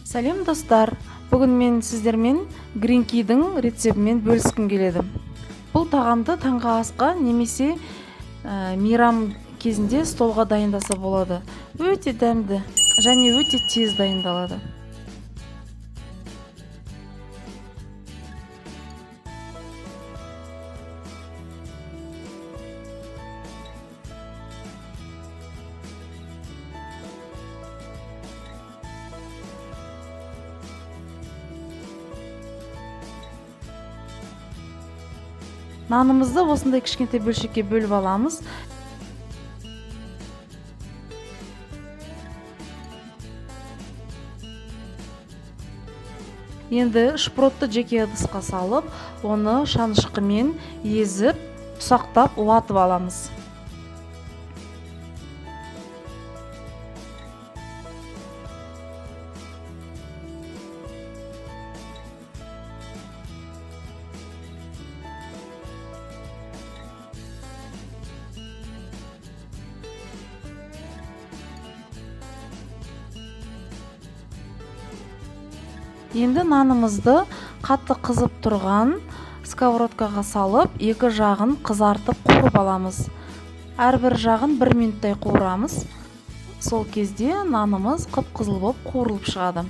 Сәлем достар, бүгін мен сіздермен гринкидің рецебімен бөліскім келеді. Бұл тағамды таңғы асқа немесе мейрам кезінде столға дайындаса болады. Өте дәмді және өте тез дайындалады. Нанымызды осындай кішкентай бөлшекке бөліп аламыз. Енді шпротты жеке ыдысқа салып, оны шанышқымен езіп, ұсақтап уатып аламыз. Енді нанымызды қатты қызып тұрған сковородкаға салып, екі жағын қызартып қуырып аламыз. Әрбір жағын 1 минуттай қуырамыз. Сол кезде нанымыз қып-қызыл болып қуырылып шығады.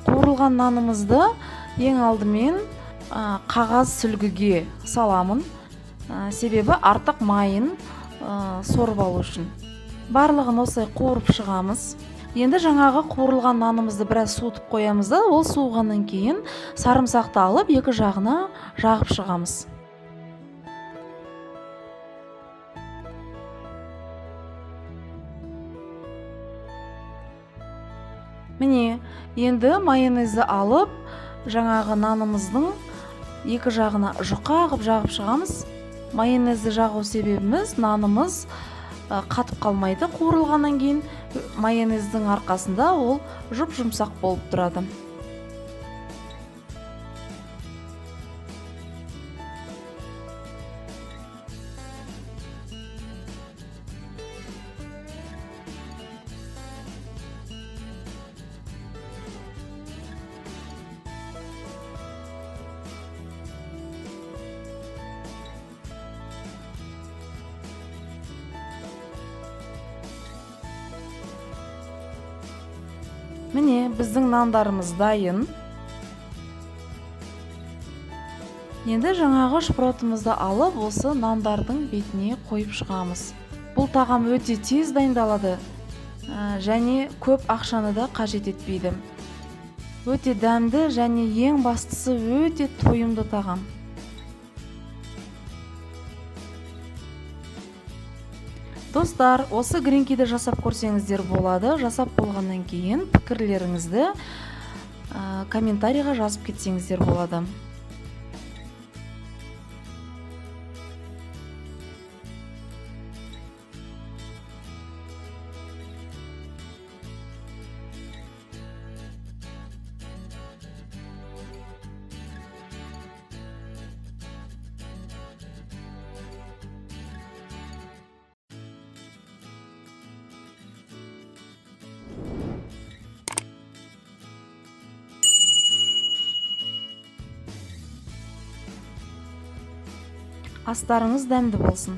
Қуырылған нанымызды ең алдымен қағаз сүлгіге саламын. Себебі артық майын сорып алу үшін. Барлығын осылай қуырып шығамыз. Енді жаңағы қуырылған нанымызды біраз суытып қоямыз да, ол суығаннан кейін сарымсақты алып, екі жағына жағып шығамыз. Міне, енді майонезді алып, жаңағы нанымыздың екі жағына жұқа қылып жағып шығамыз. Майонезді жағу себебіміз нанымыз қатып қалмайды. Қуырылғаннан кейін майонездің арқасында ол жұп-жұмсақ болып тұрады. Міне, біздің нандарымыз дайын. Енді жаңағы шпротымызды алып, осы нандардың бетіне қойып шығамыз. Бұл тағам өте тез дайындалады және көп ақшаны да қажет етпейді. Өте дәмді және ең бастысы өте тойымды тағам. Достар, осы гринкиді жасап көрсеңіздер болады. Жасап болғаннан кейін пікірлеріңізді комментарийға жазып кетсеңіздер болады. Астарыңыз дәмді болсын.